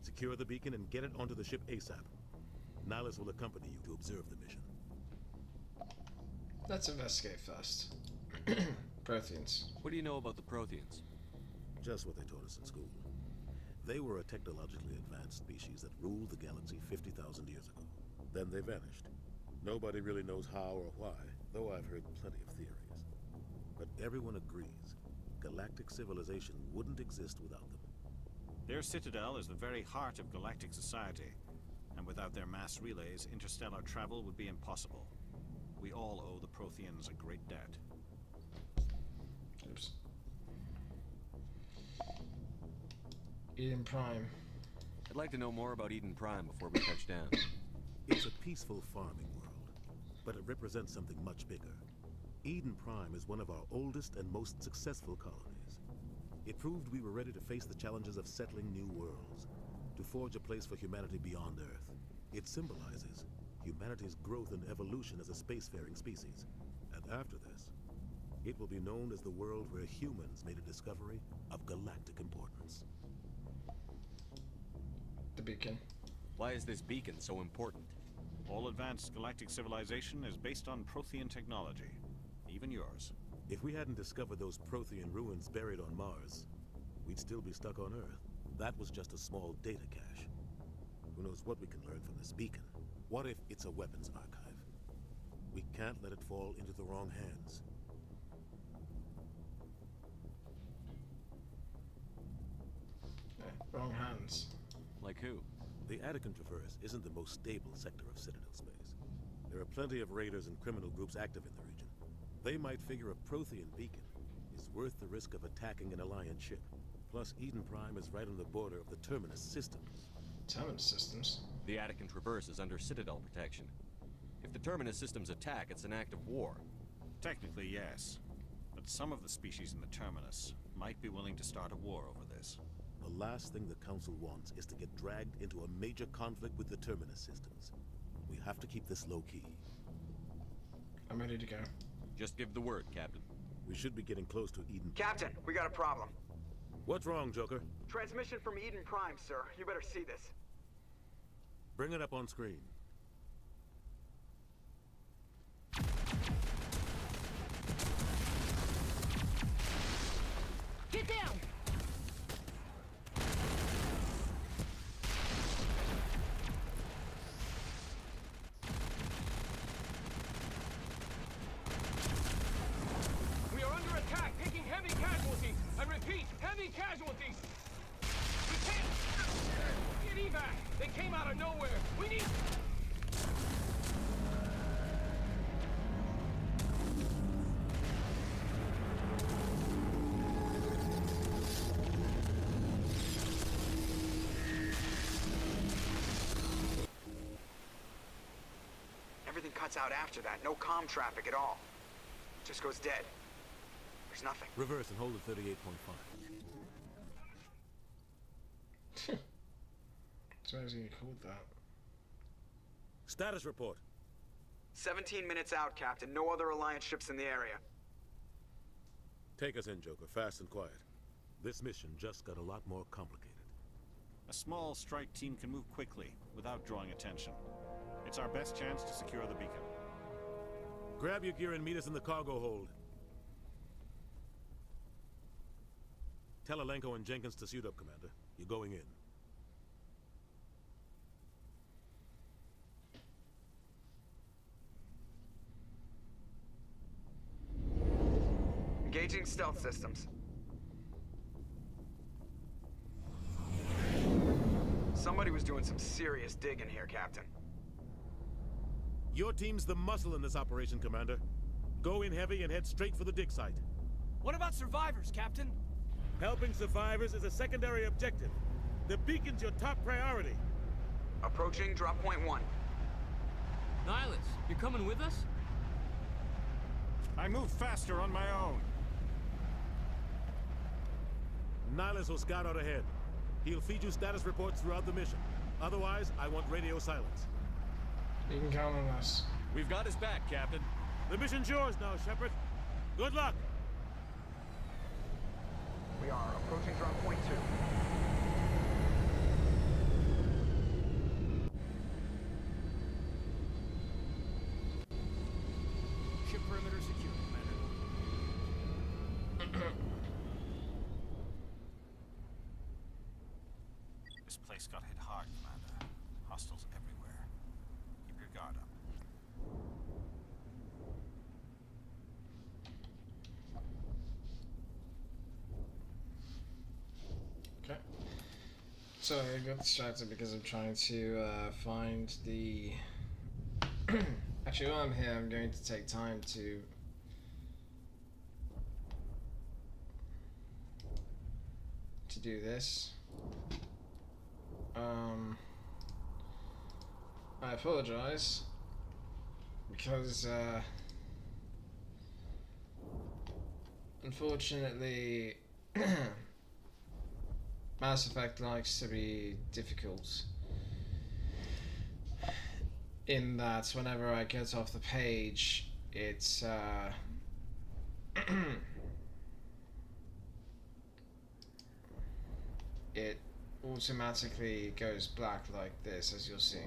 Secure the beacon and get it onto the ship ASAP. Nihilus will accompany you to observe the mission. Let's investigate first. Protheans. What do you know about the Protheans? Just what they taught us in school. They were a technologically advanced species that ruled the galaxy 50,000 years ago. Then they vanished. Nobody really knows how or why, though I've heard plenty of theories. But everyone agrees, galactic civilization wouldn't exist without them. Their citadel is the very heart of galactic society, and without their mass relays, interstellar travel would be impossible. We all owe the Protheans a great debt. Oops. Eden Prime. I'd like to know more about Eden Prime before we touch down. It's a peaceful farming world, but it represents something much bigger. Eden Prime is one of our oldest and most successful colonies. It proved we were ready to face the challenges of settling new worlds, to forge a place for humanity beyond Earth. It symbolizes humanity's growth and evolution as a spacefaring species. And after this, it will be known as the world where humans made a discovery of galactic importance. The beacon. Why is this beacon so important? All advanced galactic civilization is based on Prothean technology. Even yours. If we hadn't discovered those Prothean ruins buried on Mars, we'd still be stuck on Earth. That was just a small data cache. Who knows what we can learn from this beacon? What if it's a weapons archive? We can't let it fall into the wrong hands. Wrong hands. Like who? The Attican Traverse isn't the most stable sector of Citadel space. There are plenty of raiders and criminal groups active in the region. They might figure a Prothean beacon is worth the risk of attacking an Alliance ship. Plus, Eden Prime is right on the border of the Terminus systems. Terminus systems? The Attican Traverse is under Citadel protection. If the Terminus systems attack, it's an act of war. Technically, yes. But some of the species in the Terminus might be willing to start a war over this. The last thing the Council wants is to get dragged into a major conflict with the Terminus systems. We have to keep this low-key. I'm ready to go. Just give the word, Captain. We should be getting close to Eden. Captain, we got a problem. What's wrong, Joker? Transmission from Eden Prime, sir. You better see this. Bring it up on screen. Get down! We are under attack, taking heavy casualties. I repeat, heavy casualties. We can't get evac. They came out of nowhere. We need... cuts out after that. No comm traffic at all. Just goes dead. There's nothing. Reverse and hold at 38.5. Suppose you called that. Status report. 17 minutes out, Captain. No other Alliance ships in the area. Take us in, Joker, fast and quiet. This mission just got a lot more complicated. A small strike team can move quickly, without drawing attention. It's our best chance to secure the beacon. Grab your gear and meet us in the cargo hold. Tell Alenko and Jenkins to suit up, Commander. You're going in. Engaging stealth systems. Somebody was doing some serious digging here, Captain. Your team's the muscle in this operation, Commander. Go in heavy and head straight for the dig site. What about survivors, Captain? Helping survivors is a secondary objective. The beacon's your top priority. Approaching drop point 1. Nihilus, you coming with us? I move faster on my own. Nihilus will scout out ahead. He'll feed you status reports throughout the mission. Otherwise, I want radio silence. You can count on us. We've got his back, Captain. The mission's yours now, Shepard. Good luck! We are approaching drop point 2. Ship perimeter secure, Commander. This place got hit hard, Commander. Hostiles everywhere. Keep your guard up. Okay. So I got distracted because I'm trying to find the... Actually, while I'm here, I'm going to take time to... do this. I apologize because unfortunately Mass Effect likes to be difficult in that whenever I get off the page it's it automatically goes black like this, as you'll see.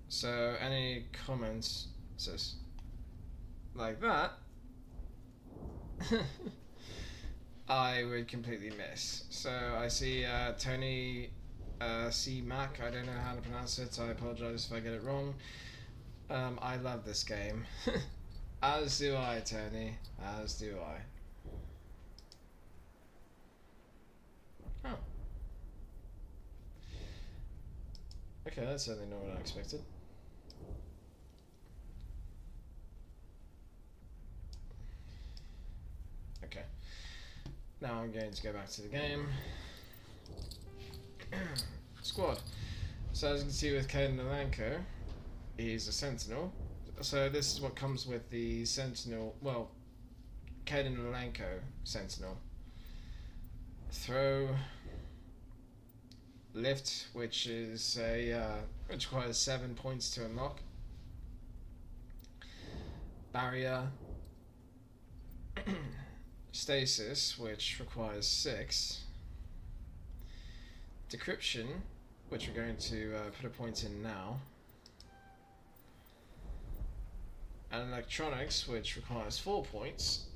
So any comments like that I would completely miss. So I see Tony C. Mac, I don't know how to pronounce it, I apologize if I get it wrong. I love this game. As do I, Tony, as do I. Oh. Okay, that's certainly not what I expected. Okay. Now I'm going to go back to the game. Squad. So as you can see with Caden Alenko, he's a Sentinel. So this is what comes with the Sentinel, well, Caden Alenko Sentinel. Throw, lift, which is a which requires 7 points to unlock. Barrier, stasis, which requires 6. Decryption, which we're going to put a point in now. And electronics, which requires 4 points.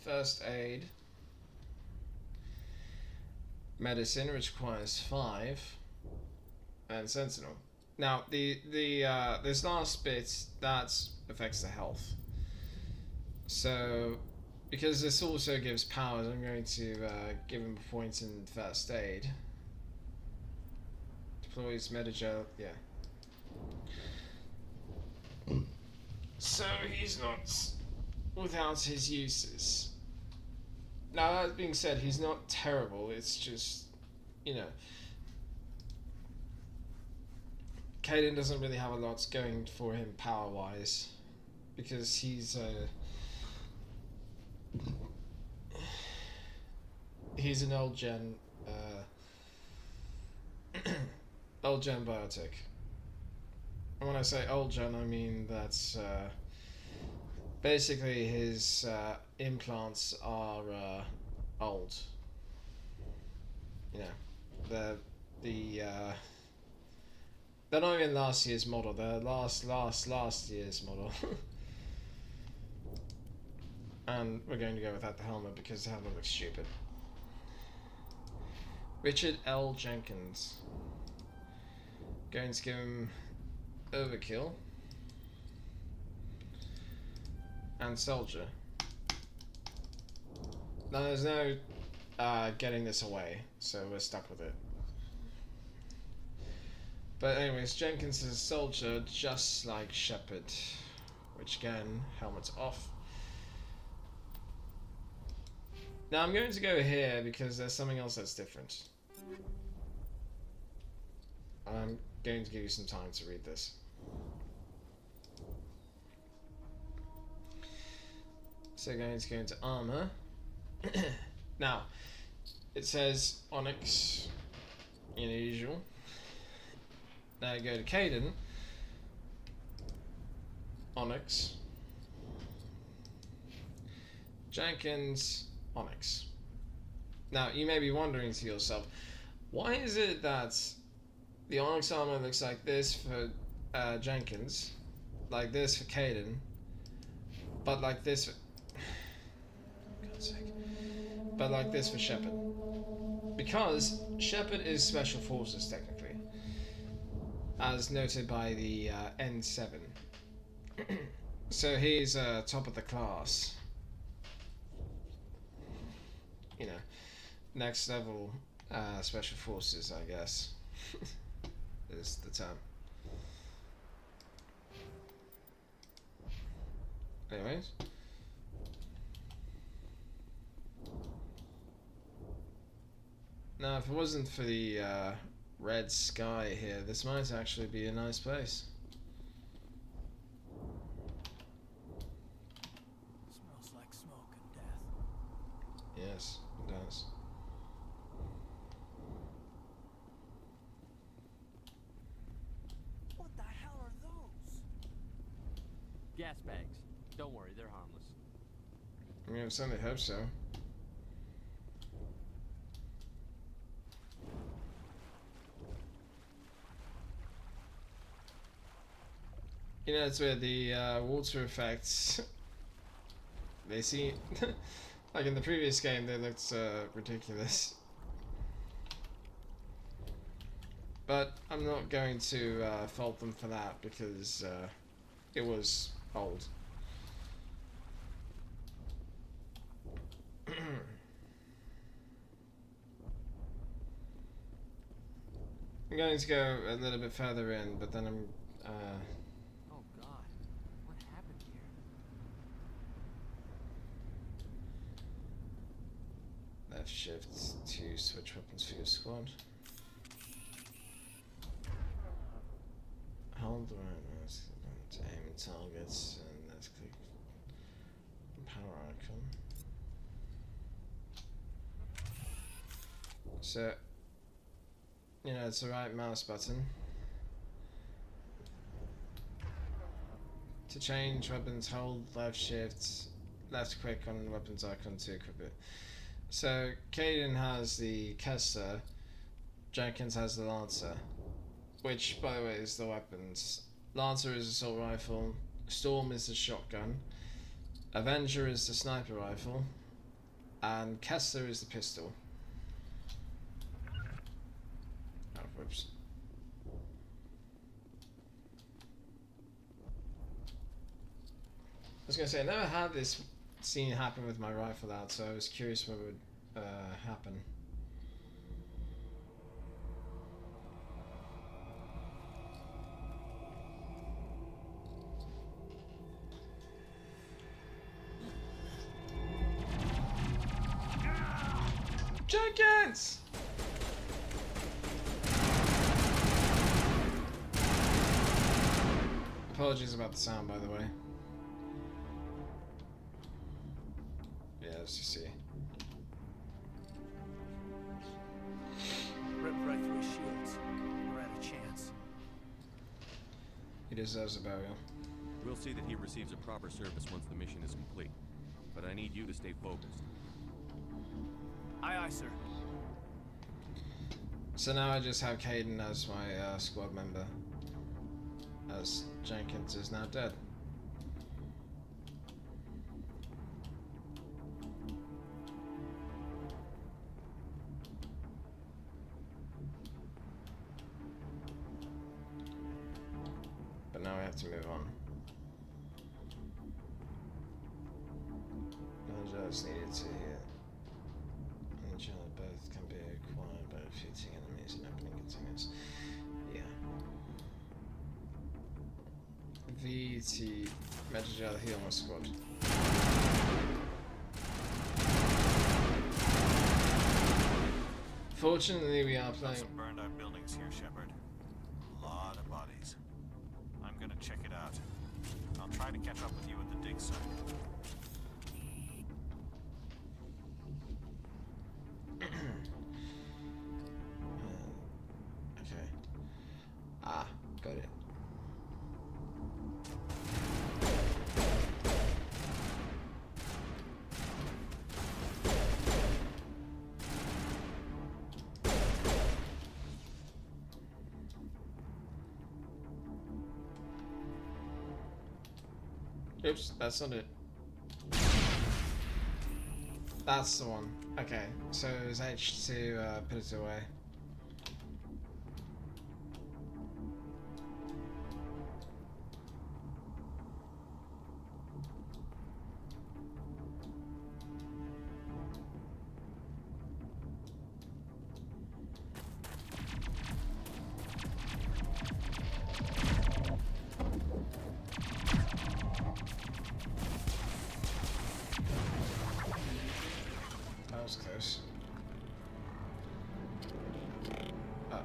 First aid. Medicine, which requires 5, and Sentinel. Now, this last bit that affects the health. So, because this also gives powers, I'm going to give him a point in first aid. Deploys Metagel, yeah. So he's not without his uses. Now, that being said, he's not terrible, it's just, you know, Caden doesn't really have a lot going for him power-wise, because he's an old gen biotic. And when I say old gen, I mean that's basically his implants are old. You know, they're not even last year's model. They're last year's model. And we're going to go without the helmet because the helmet looks stupid. Richard L. Jenkins. Going to give him overkill. And soldier. Now there's no getting this away, so we're stuck with it. But anyways, Jenkins is a soldier just like Shepard, which again, helmet's off. Now I'm going to go here because there's something else that's different. I'm going to give you some time to read this. So going to go into armor. Now, it says Onyx, in usual. Now you go to Caden, Onyx, Jenkins, Onyx. Now you may be wondering to yourself, why is it that the Onyx armor looks like this for Jenkins, like this for Caden, but like this for... God's sake. But like this for Shepard? Because Shepard is Special Forces technically, as noted by the N7. So he's top of the class. You know, next level Special Forces, I guess, is the term. Anyways. Now, if it wasn't for the red sky here, this might actually be a nice place. Smells like smoke and death. Yes, it does. What the hell are those? Gas bags. Don't worry, they're harmless. I mean, I certainly hope so. You know, it's weird, the water effects, they seem, like in the previous game, they looked ridiculous. But I'm not going to fault them for that, because it was old. I'm going to go a little bit further in, but then I'm... Oh God, what happened here? Left shift to switch weapons for your squad. Hold the right mouse to aim at targets, and let's click power icon. So, you know, it's the right mouse button. To change weapons, hold left shift, left click on weapons icon to equip it. So, Caden has the Kessler, Jenkins has the Lancer, which, by the way, is the weapons. Lancer is assault rifle, Storm is the shotgun, Avenger is the sniper rifle, and Kessler is the pistol. Oh, whoops. I was going to say, I never had this scene happen with my rifle out, so I was curious what would happen. Jenkins! Apologies about the sound, by the way. Yeah, as you see. Rip right through his shields. We're out of chance. He deserves a burial. We'll see that he receives a proper service once the mission is complete. But I need you to stay focused. Aye, aye, sir. So now I just have Caden as my squad member, as Jenkins is now dead. But now we have to move on. Villagers needed to hear. And each other both can be acquired by defeating enemies and opening containers. Yeah. VT message out of heal my squad. Fortunately, we are playing. Some burned out buildings here, Shepard. A lot of bodies. I'm gonna check it out. I'll try to catch up with you at the dig site. Okay. Ah, got it. Oops, that's not it. That's the one. Okay, so it was H to put it away. That was close. Uh-oh.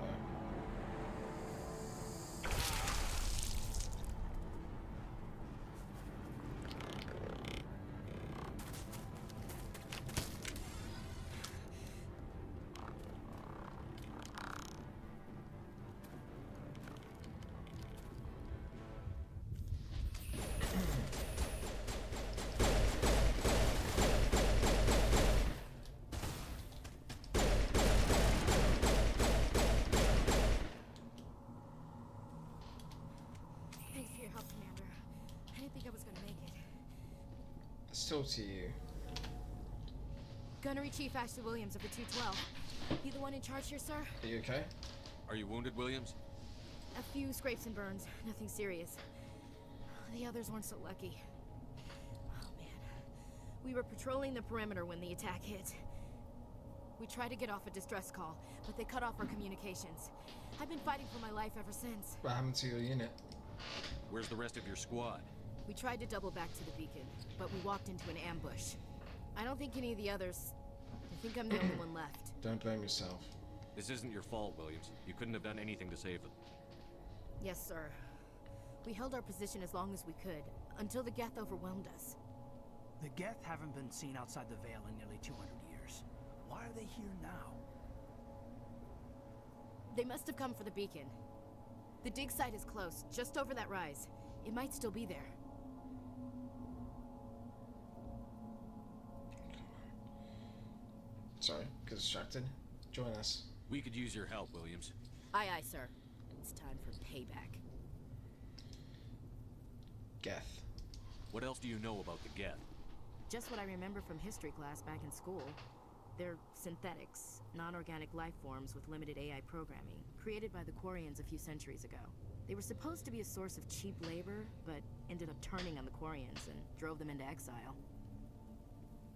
Thanks for your help, Commander. I didn't think I was gonna make it. Still to you. Gunnery Chief Ashley Williams of the 212. You the one in charge here, sir? Are you okay? Are you wounded, Williams? A few scrapes and burns. Nothing serious. The others weren't so lucky. Oh, man. We were patrolling the perimeter when the attack hit. We tried to get off a distress call, but they cut off our communications. I've been fighting for my life ever since. What happened to your unit? Where's the rest of your squad? We tried to double back to the beacon, but we walked into an ambush. I don't think any of the others... I think I'm the only one left. Don't blame yourself. This isn't your fault, Williams. You couldn't have done anything to save them. Yes, sir. We held our position as long as we could, until the Geth overwhelmed us. The Geth haven't been seen outside the Veil in nearly 200 years. Why are they here now? They must have come for the beacon. The dig site is close, just over that rise. It might still be there. Sorry, got distracted. Join us. We could use your help, Williams. Aye, aye, sir. It's time for payback. Geth. What else do you know about the Geth? Just what I remember from history class back in school. They're synthetics, non-organic life forms with limited AI programming, created by the Quarians a few centuries ago. They were supposed to be a source of cheap labor, but ended up turning on the Quarians and drove them into exile.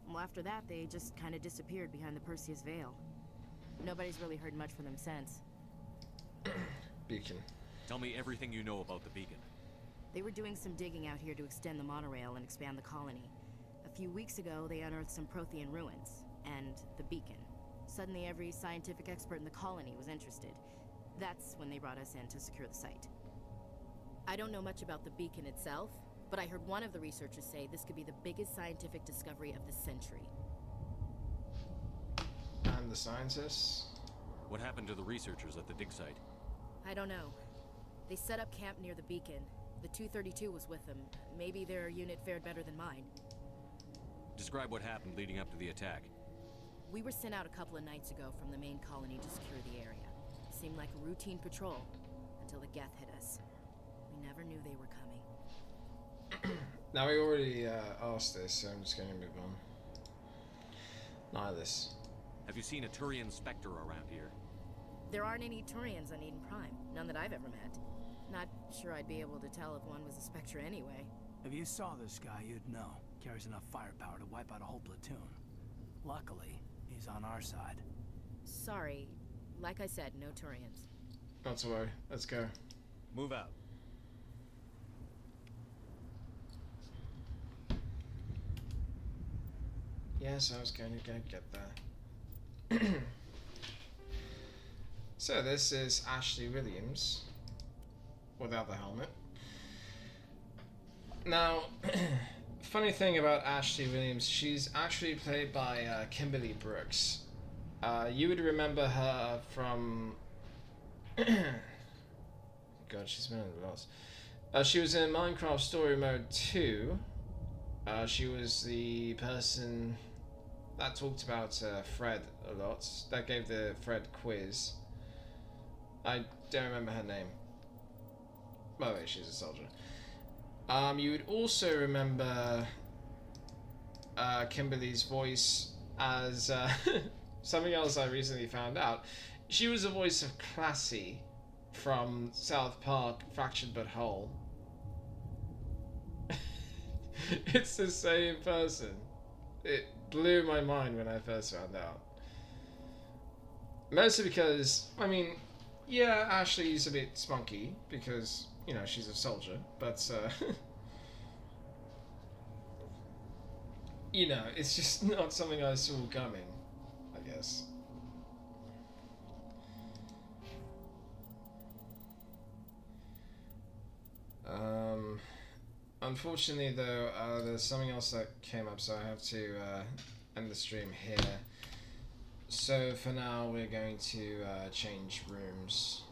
Well, after that, they just kind of disappeared behind the Perseus Veil. Nobody's really heard much from them since. Beacon. Tell me everything you know about the beacon. They were doing some digging out here to extend the monorail and expand the colony. A few weeks ago, they unearthed some Prothean ruins, and the beacon. Suddenly, every scientific expert in the colony was interested. That's when they brought us in to secure the site. I don't know much about the beacon itself, but I heard one of the researchers say this could be the biggest scientific discovery of the century. And the scientists? What happened to the researchers at the dig site? I don't know. They set up camp near the beacon. The 232 was with them. Maybe their unit fared better than mine. Describe what happened leading up to the attack. We were sent out a couple of nights ago from the main colony to secure the area. Seemed like a routine patrol, until the Geth hit us. We never knew they were coming. Now we already asked this, so I'm just going to move on. Nihilus. Have you seen a Turian Spectre around here? There aren't any Turians on Eden Prime. None that I've ever met. Not sure I'd be able to tell if one was a Spectre anyway. If you saw this guy, you'd know. Carries enough firepower to wipe out a whole platoon. Luckily, he's on our side. Sorry. Like I said, no Turians. Not to worry. Let's go. Move out. Yes, I was going to go get there. So this is Ashley Williams without the helmet. Now, funny thing about Ashley Williams, she's actually played by Kimberly Brooks. You would remember her from... God, she's been in lots. She was in Minecraft Story Mode 2. She was the person that talked about Fred a lot, that gave the Fred quiz. I don't remember her name. By the way, she's a soldier. You would also remember Kimberly's voice as something else I recently found out. She was the voice of Classy from South Park, Fractured But Whole. It's the same person. It blew my mind when I first found out. Mostly because, I mean, yeah, Ashley's a bit spunky because, you know, she's a soldier, but, you know, it's just not something I saw coming, I guess. Unfortunately, though, there's something else that came up, so I have to end the stream here. So for now, we're going to change rooms.